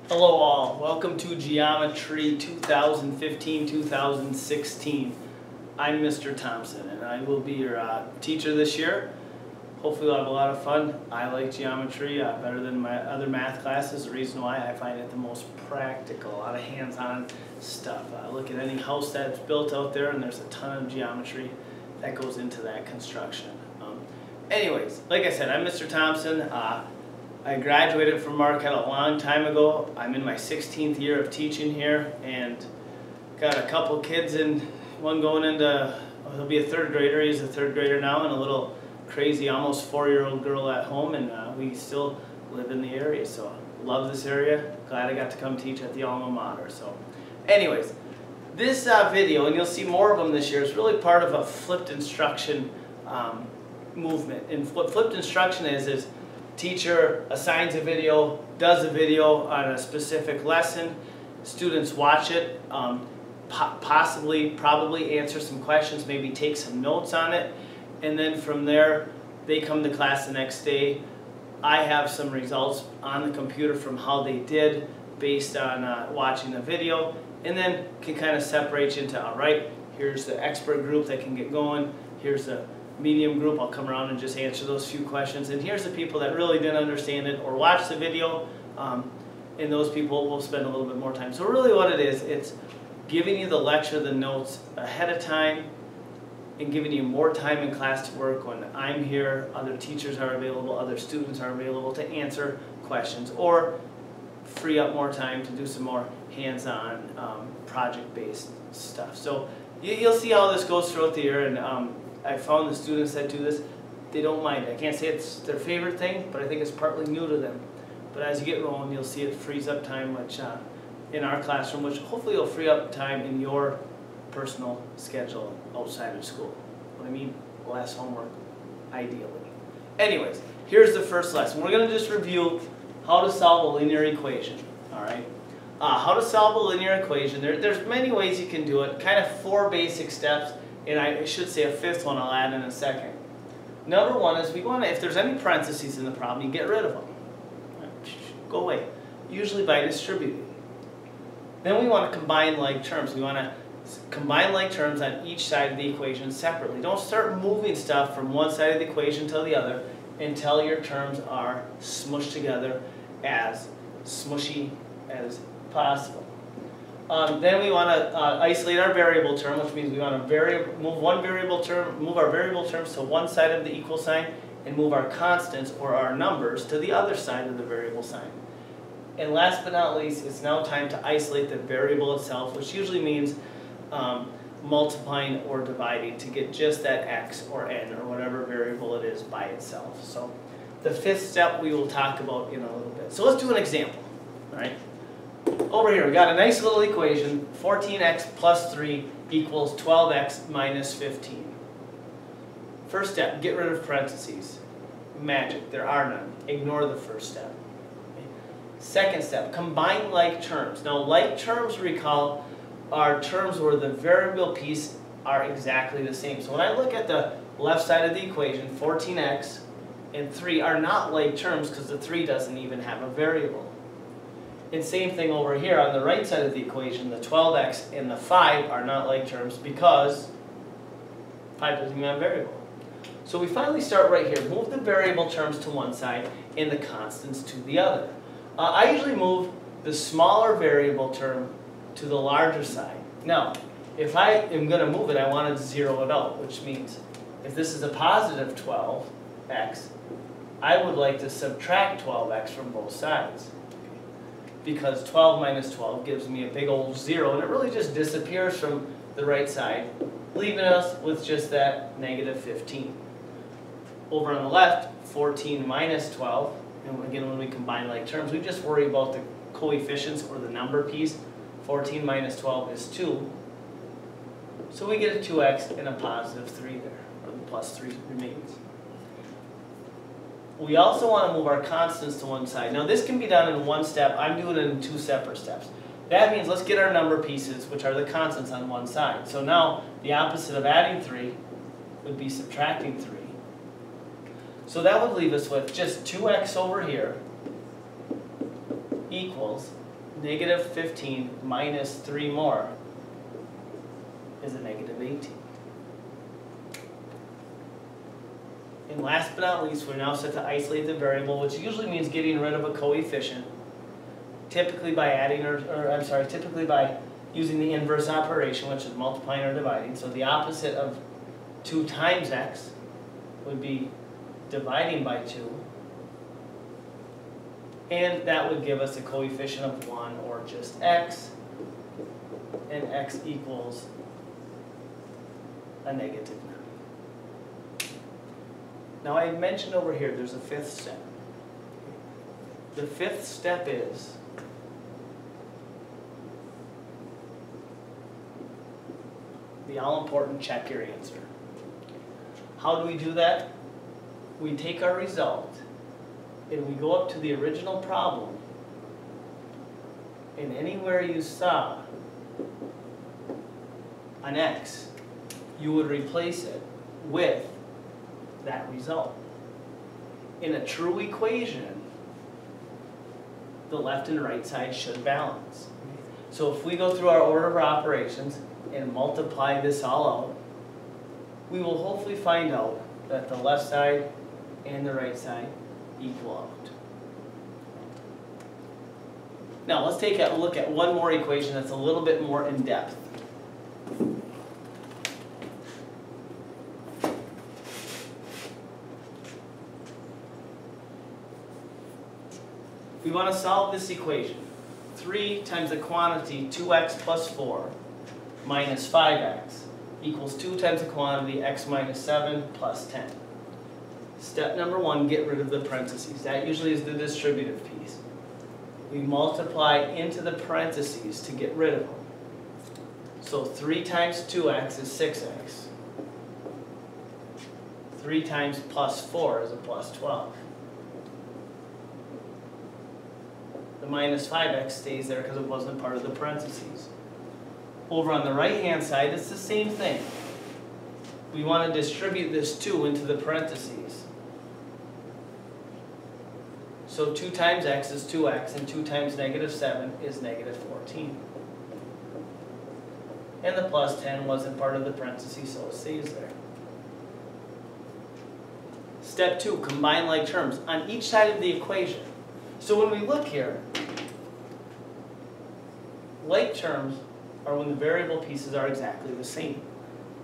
Hello all, welcome to Geometry 2015-2016. I'm Mr. Thompson and I will be your teacher this year. Hopefully we'll have a lot of fun. I like geometry better than my other math classes. The reason why I find it the most practical, a lot of hands-on stuff. Look at any house that's built out there and there's a ton of geometry that goes into that construction. Anyways, like I said, I'm Mr. Thompson. I graduated from Marquette a long time ago. I'm in my 16th year of teaching here and got a couple kids, and one going into, he'll be a third grader, he's a third grader now, and a little crazy almost 4-year-old girl at home, and we still live in the area, so love this area. Glad I got to come teach at the alma mater. So anyways, this video, and you'll see more of them this year, is really part of a flipped instruction movement. And what flipped instruction is teacher assigns a video, does a video on a specific lesson, students watch it, probably answer some questions, maybe take some notes on it, and then from there they come to class the next day. I have some results on the computer from how they did based on watching the video, and then can kind of separate you into, all right, here's the expert group that can get going, here's the medium group, I'll come around and just answer those few questions, and here's the people that really didn't understand it or watch the video, and those people will spend a little bit more time. So really what it is, it's giving you the lecture, the notes ahead of time, and giving you more time in class to work when I'm here, other teachers are available, other students are available to answer questions, or free up more time to do some more hands-on project-based stuff. So you'll see how this goes throughout the year, and I found the students that do this, they don't mind it. I can't say it's their favorite thing, but I think it's partly new to them. But as you get rolling, you'll see it frees up time, which in our classroom, which hopefully will free up time in your personal schedule outside of school. What I mean, less homework, ideally. Anyways, here's the first lesson. We're going to just review how to solve a linear equation. All right. How to solve a linear equation. There's many ways you can do it. Kind of 4 basic steps. And I should say a 5th one I'll add in a second. Number 1 is we want to, if there's any parentheses in the problem, you get rid of them. Go away. Usually by distributing. Then we want to combine like terms. We want to combine like terms on each side of the equation separately. Don't start moving stuff from one side of the equation to the other until your terms are smushed together as smushy as possible. Then we want to isolate our variable term, which means we want to move our variable terms to one side of the equal sign and move our constants or our numbers to the other side of the variable sign. And last but not least, it's now time to isolate the variable itself, which usually means multiplying or dividing to get just that x or n or whatever variable it is by itself. So the 5th step we will talk about in a little bit. So let's do an example. All right. Over here, we got a nice little equation, 14x plus 3 equals 12x minus 15. First step, get rid of parentheses. Magic, there are none. Ignore the first step. Okay. Second step, combine like terms. Now, like terms, recall, are terms where the variable piece are exactly the same. So when I look at the left side of the equation, 14x and 3 are not like terms because the 3 doesn't even have a variable. And same thing over here on the right side of the equation, the 12x and the 5 are not like terms because 5 doesn't even have a variable. So we finally start right here. Move the variable terms to one side and the constants to the other. I usually move the smaller variable term to the larger side. Now, if I am going to move it, I want to zero it out, which means if this is a positive 12x, I would like to subtract 12x from both sides. Because 12 minus 12 gives me a big old 0, and it really just disappears from the right side, leaving us with just that negative 15. Over on the left, 14 minus 12, and again when we combine like terms, we just worry about the coefficients or the number piece. 14 minus 12 is 2, so we get a 2x and a positive 3 there, or the plus 3 remains. We also want to move our constants to one side. Now this can be done in one step. I'm doing it in 2 separate steps. That means let's get our number pieces, which are the constants, on one side. So now the opposite of adding 3 would be subtracting 3. So that would leave us with just 2x over here equals negative 15 minus 3 more is a negative 18. And last but not least, we're now set to isolate the variable, which usually means getting rid of a coefficient, typically by adding typically by using the inverse operation, which is multiplying or dividing. So the opposite of 2 times x would be dividing by 2. And that would give us a coefficient of 1 or just x, and x equals a negative 9. Now I mentioned over here there's a 5th step. The 5th step is the all-important check your answer. How do we do that? We take our result and we go up to the original problem, and anywhere you saw an x, you would replace it with that result. In a true equation, the left and right side should balance. So if we go through our order of operations and multiply this all out, we will hopefully find out that the left side and the right side equal out. Now let's take a look at one more equation that's a little bit more in depth. We want to solve this equation. 3 times the quantity 2x plus 4 minus 5x equals 2 times the quantity x minus 7 plus 10. Step number 1, get rid of the parentheses. That usually is the distributive piece. We multiply into the parentheses to get rid of them. So 3 times 2x is 6x. 3 times plus 4 is a plus 12. The minus 5x stays there because it wasn't part of the parentheses. Over on the right-hand side, it's the same thing. We want to distribute this 2 into the parentheses. So 2 times x is 2x, and 2 times negative 7 is negative 14. And the plus 10 wasn't part of the parentheses, so it stays there. Step 2, combine like terms on each side of the equation. So when we look here, like terms are when the variable pieces are exactly the same.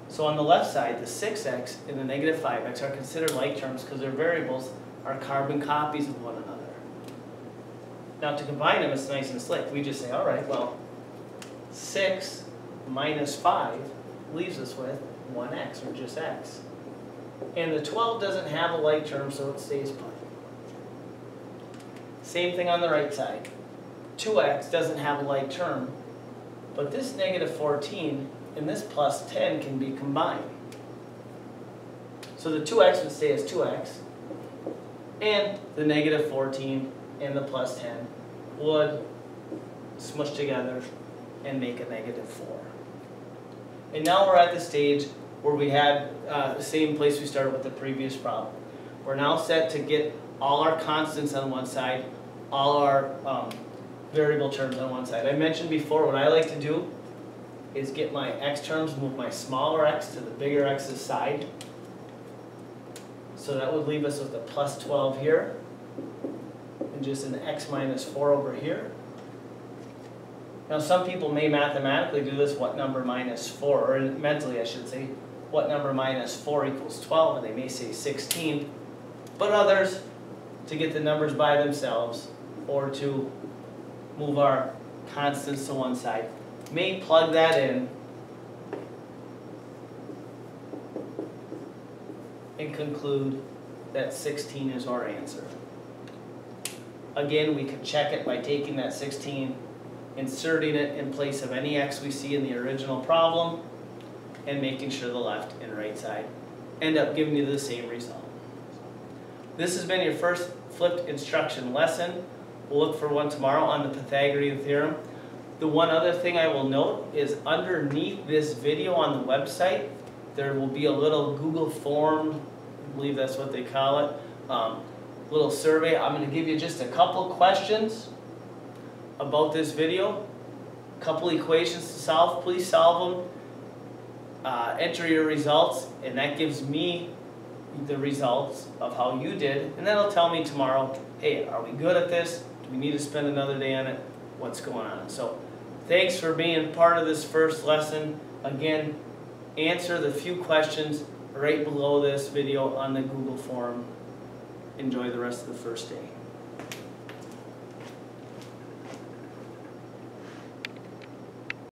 So on the left side, the 6x and the negative 5x are considered like terms because their variables are carbon copies of one another. Now to combine them, it's nice and slick. We just say, all right, well, 6 minus 5 leaves us with 1x, or just x. And the 12 doesn't have a like term, so it stays put. Same thing on the right side. 2x doesn't have a like term, but this negative 14 and this plus 10 can be combined. So the 2x would stay as 2x, and the negative 14 and the plus 10 would smush together and make a negative 4. And now we're at the stage where we had the same place we started with the previous problem. We're now set to get all our constants on one side, all our variable terms on one side. I mentioned before, what I like to do is get my x terms, move my smaller x to the bigger x's side. So that would leave us with a plus 12 here, and just an x minus 4 over here. Now some people may mathematically do this, what number minus 4, or mentally I should say, what number minus 4 equals 12, and they may say 16. But others, to get the numbers by themselves, or to move our constants to one side, may plug that in and conclude that 16 is our answer. Again, we could check it by taking that 16, inserting it in place of any x we see in the original problem, and making sure the left and right side end up giving you the same result. This has been your first flipped instruction lesson. We'll look for one tomorrow on the Pythagorean theorem. The one other thing I will note is underneath this video on the website, there will be a little Google form, I believe that's what they call it, little survey. I'm going to give you just a couple questions. about this video. Couple equations to solve, please solve them. Enter your results, and that gives me the results of how you did, and that'll tell me tomorrow, hey, are we good at this? Do we need to spend another day on it? What's going on? So thanks for being part of this first lesson. Again, answer the few questions right below this video on the Google form. Enjoy the rest of the first day.